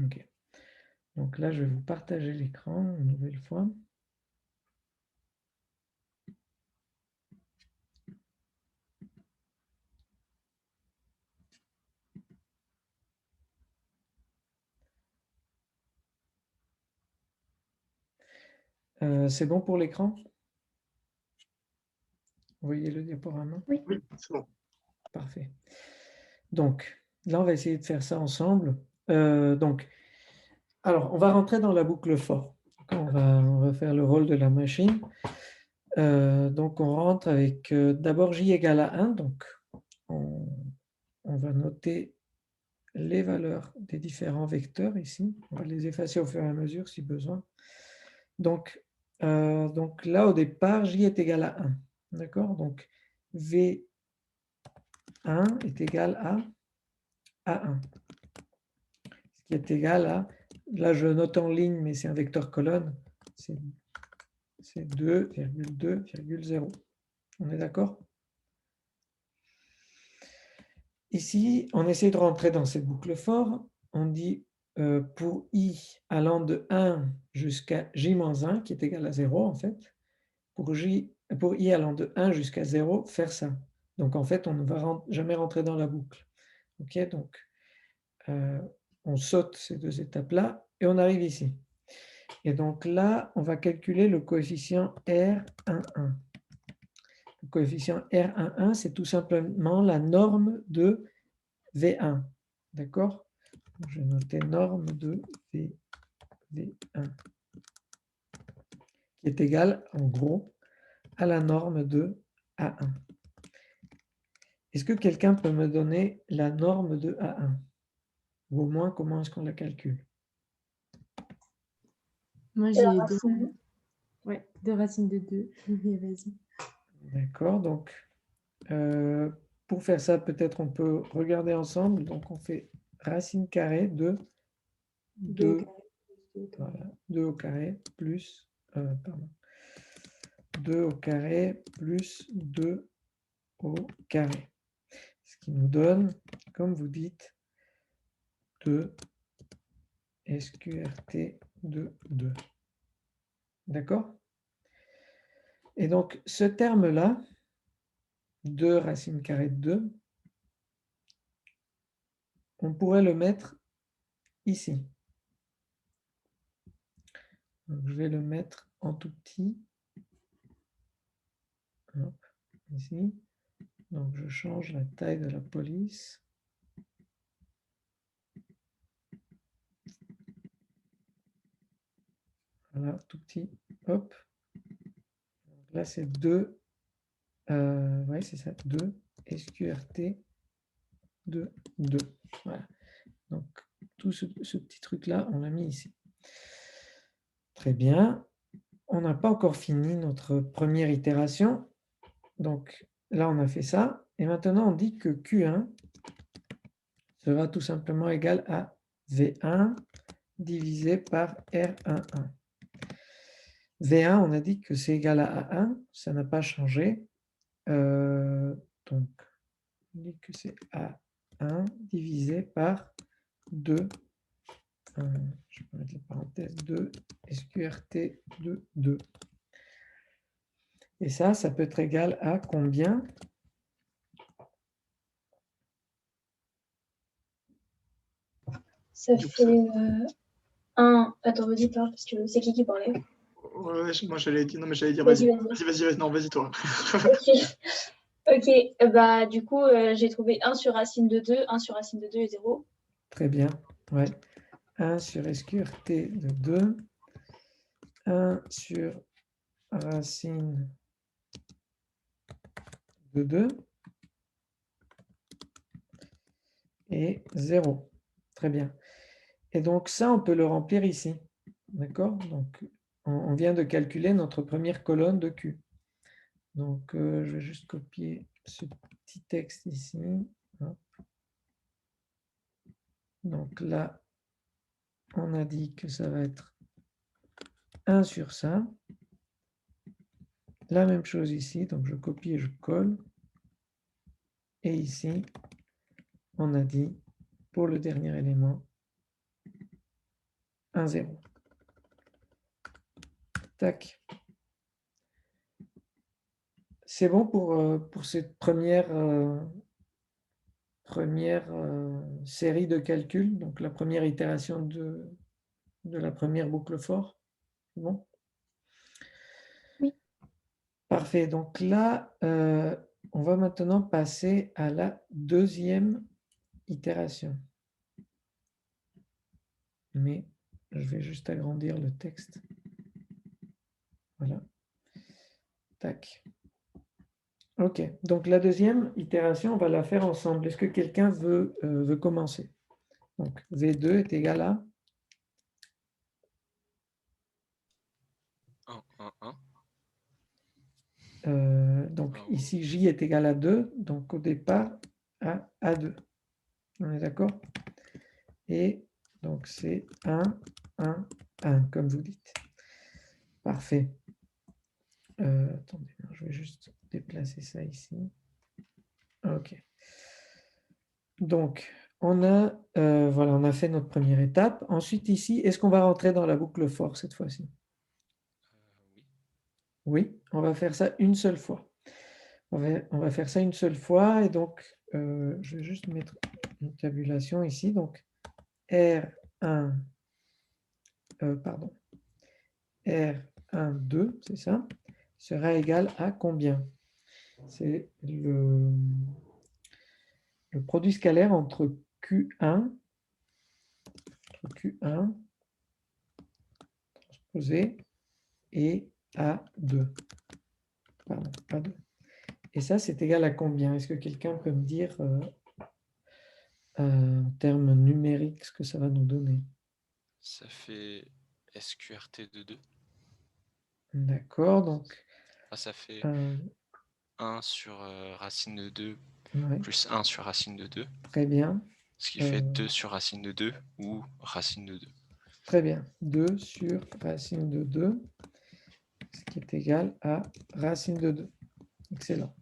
OK. Donc là, je vais vous partager l'écran une nouvelle fois. C'est bon pour l'écran? Vous voyez le diaporama? Oui. Oui, c'est bon. Parfait. Donc, là, on va essayer de faire ça ensemble. Alors, on va rentrer dans la boucle for. On va faire le rôle de la machine. Donc, on rentre avec d'abord j égale à 1. Donc, on va noter les valeurs des différents vecteurs ici. On va les effacer au fur et à mesure si besoin. Donc là, au départ, j est égal à 1. D'accord? Donc, V1 est égal à A1. Ce qui est égal à, là je note en ligne, mais c'est un vecteur colonne, c'est 2,2,0. On est d'accord? Ici, on essaie de rentrer dans cette boucle for. On dit pour i allant de 1 jusqu'à j-1, qui est égal à 0 en fait, pour i allant de 1 jusqu'à 0, faire ça. Donc en fait, on ne va jamais rentrer dans la boucle. Ok, donc on saute ces deux étapes-là et on arrive ici. Et donc là, on va calculer le coefficient R11. Le coefficient R11, c'est tout simplement la norme de V1. D'accord? Je vais noter norme de V1, qui est égale, en gros, à la norme de A1. Est-ce que quelqu'un peut me donner la norme de A1? Ou au moins, comment est-ce qu'on la calcule? Moi, Et la j'ai racine. deux racines de 2. Mais vas-y. D'accord, donc pour faire ça, peut-être on peut regarder ensemble. Donc on fait racine carrée de 2, voilà, 2 au carré plus, pardon, 2 au carré plus 2 au carré. Ce qui nous donne, comme vous dites, 2 SQRT de 2. D'accord? Et donc, ce terme-là, 2 racine carrée de 2, on pourrait le mettre ici. Donc, je vais le mettre en tout petit. Hop, ici. Donc, je change la taille de la police. Voilà, tout petit. Hop. Donc là, c'est 2. Ouais, c'est ça. 2 SQRT de 2. Voilà. Donc, tout ce petit truc-là, on l'a mis ici. Très bien. On n'a pas encore fini notre première itération. Donc, là, on a fait ça. Et maintenant, on dit que Q1 sera tout simplement égal à V1 divisé par R11. V1, on a dit que c'est égal à A1. Ça n'a pas changé. Donc, on dit que c'est A1 divisé par 2. Je peux mettre la parenthèse 2 SQRT de 2. Et ça peut être égal à combien? Ça fait 1. Attends, vas-y, parle, parce que c'est qui parlait? Ouais, moi j'allais dire, non mais j'allais dire, Vas-y, vas-y, non, vas-y toi. Ok. Ok, bah du coup, j'ai trouvé 1 sur racine de 2, 1 sur racine de 2 et 0. Très bien. Ouais. 1 sur SQRT de 2, 1 sur racine de 2 et 0. Très bien. Et donc ça, on peut le remplir ici. D'accord? Donc, on vient de calculer notre première colonne de Q. Donc, je vais juste copier ce petit texte ici. Hop. Donc là, on a dit que ça va être 1 sur ça. La même chose ici, donc je copie et je colle. Et ici, on a dit, pour le dernier élément, 1, 0. Tac. C'est bon pour cette première série de calculs, donc la première itération de la première boucle for. C'est bon? Oui. Parfait. Donc là, on va maintenant passer à la deuxième itération. Mais je vais juste agrandir le texte. Voilà. Tac. OK. Donc la deuxième itération, on va la faire ensemble. Est-ce que quelqu'un veut commencer? Donc V2 est égal à 1, 1, 1. donc Ah, ici J est égal à 2, donc au départ à A2. On est d'accord? Et donc c'est 1, 1, 1, comme vous dites. Parfait. Attendez, je vais juste déplacer ça ici. OK. Donc, on a, voilà, on a fait notre première étape. Ensuite, ici, est-ce qu'on va rentrer dans la boucle for cette fois-ci? oui. Oui, on va faire ça une seule fois. On va faire ça une seule fois. Et donc, je vais juste mettre une tabulation ici. Donc, R1, pardon, R1, 2, c'est ça, sera égal à combien? C'est le produit scalaire entre Q1 transposé et A2. Pardon, A2. Et ça, c'est égal à combien? Est-ce que quelqu'un peut me dire en termes numériques ce que ça va nous donner? Ça fait SQRT de 2. D'accord, donc... Ah, ça fait 1 sur racine de 2 ouais, plus 1 sur racine de 2. très bien. Ce qui fait 2 sur racine de 2 ou racine de 2. Très bien. 2 sur racine de 2, ce qui est égal à racine de 2. Excellent.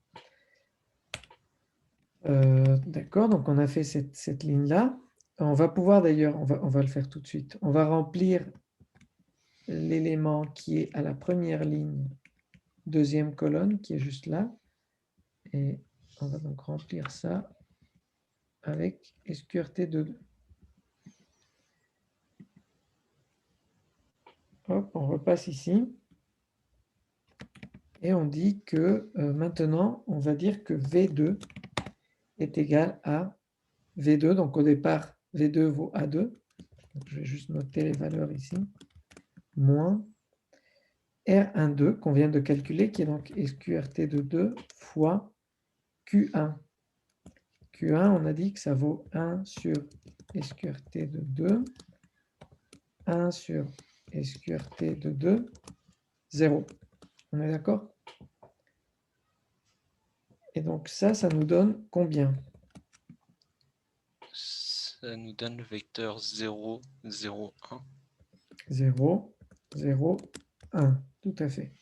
D'accord, donc on a fait cette ligne-là. On va pouvoir d'ailleurs, on va le faire tout de suite. On va remplir l'élément qui est à la première ligne, deuxième colonne, qui est juste là. Et on va donc remplir ça avec SQRT de 2. Hop, on repasse ici. Et on dit que maintenant, on va dire que V2 est égal à V2. Donc au départ, V2 vaut A2. Donc, je vais juste noter les valeurs ici. Moins R12 qu'on vient de calculer, qui est donc SQRT de 2 fois Q1. Q1, on a dit que ça vaut 1 sur SQRT de 2, 1 sur SQRT de 2, 0. On est d'accord? Et donc ça nous donne combien? Ça nous donne le vecteur 0, 0, 1. 0, 0, 1. Tout à fait.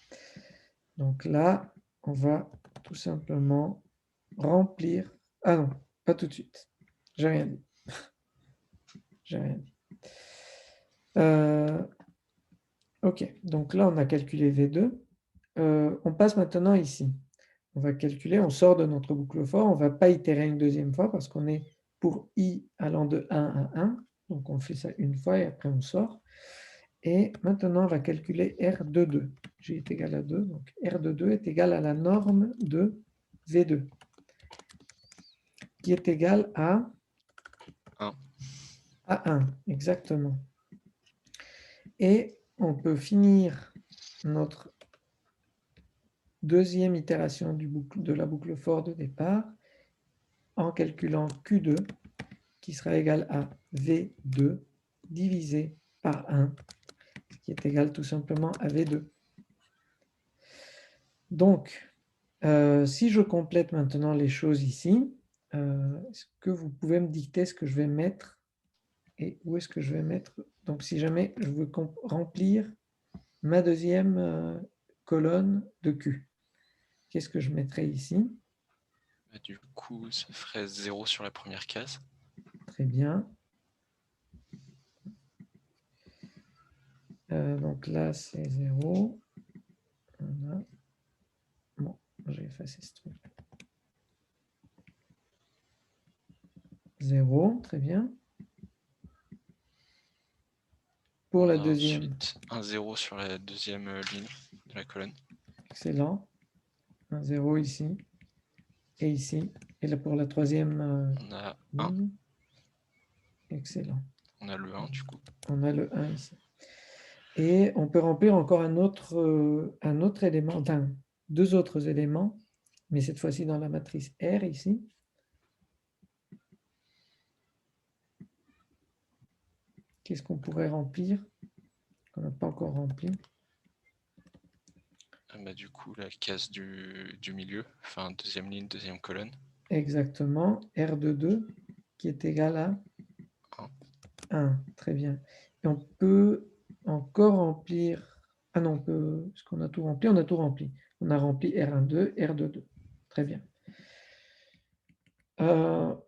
Donc là, on va tout simplement remplir... Ah non, pas tout de suite. J'ai rien dit. J'ai rien dit. OK, donc là, on a calculé V2. On passe maintenant ici. On va calculer, on sort de notre boucle for, on ne va pas itérer une deuxième fois parce qu'on est pour i allant de 1 à 1. Donc on fait ça une fois et après on sort. Et maintenant, on va calculer R de 2. J est égal à 2, donc R de 2 est égal à la norme de V2, qui est égale à 1. À 1, exactement. Et on peut finir notre deuxième itération de la boucle for de départ en calculant Q2, qui sera égal à V2 divisé par 1, ce qui est égal tout simplement à V2. Donc, si je complète maintenant les choses ici, est-ce que vous pouvez me dicter ce que je vais mettre et où est-ce que je vais mettre? Donc, si jamais je veux remplir ma deuxième colonne de Q, qu'est-ce que je mettrai ici? Bah, du coup, ça ferait 0 sur la première case. Très bien. Donc là, c'est 0. Voilà. Bon, j'ai effacé ce truc. 0, très bien. Pour la On a deuxième, ensuite un 0 sur la deuxième ligne de la colonne. excellent. Un 0 ici et ici. Et là, pour la troisième On a 1. ligne, excellent. On a le 1 du coup. On a le 1 ici. Et on peut remplir encore un autre élément, enfin, deux autres éléments, mais cette fois-ci dans la matrice R ici. Qu'est-ce qu'on pourrait remplir qu'on n'a pas encore rempli? Bah, du coup, la case du milieu, enfin deuxième ligne, deuxième colonne. Exactement, R de 2 qui est égal à 1. Très bien. Et on peut encore remplir... Ah non, on peut... Est-ce qu'on a tout rempli? On a tout rempli. On a rempli R1,2, R2,2. Très bien.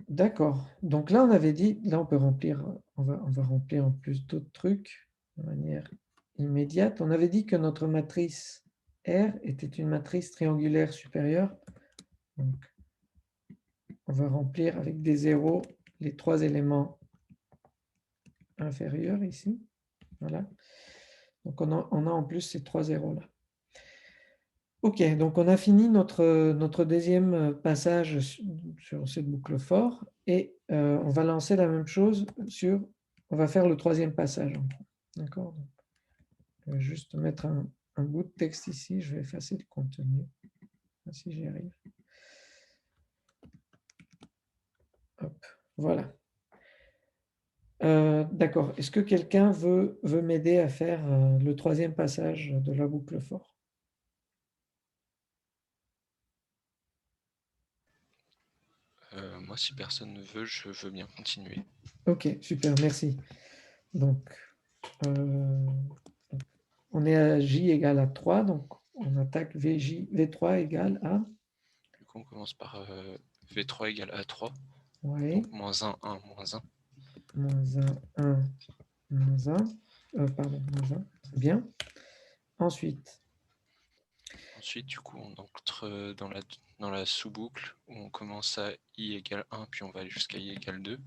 D'accord. Donc là, on avait dit, là, on peut remplir, on va remplir en plus d'autres trucs de manière immédiate. On avait dit que notre matrice R était une matrice triangulaire supérieure. Donc, on va remplir avec des zéros les trois éléments inférieurs ici. Voilà. Donc, on a en plus ces trois zéros-là. OK, donc on a fini notre deuxième passage sur cette boucle for et on va lancer la même chose sur... On va faire le troisième passage. D'accord? Je vais juste mettre un bout de texte ici. Je vais effacer le contenu. Si j'y arrive. Hop, voilà. D'accord. Est-ce que quelqu'un veut m'aider à faire le troisième passage de la boucle for? Moi, si personne ne veut, je veux bien continuer. Ok, super, merci. Donc, on est à J égale à 3, donc on attaque V3 égale à... Du coup, on commence par V3 égale A3. Oui, Donc, moins 1, 1, moins 1. moins 1, 1, moins 1. Pardon, moins 1, très bien. Ensuite, Ensuite, du coup, on entre dans la sous-boucle où on commence à I égale 1, puis on va aller jusqu'à I égale 2.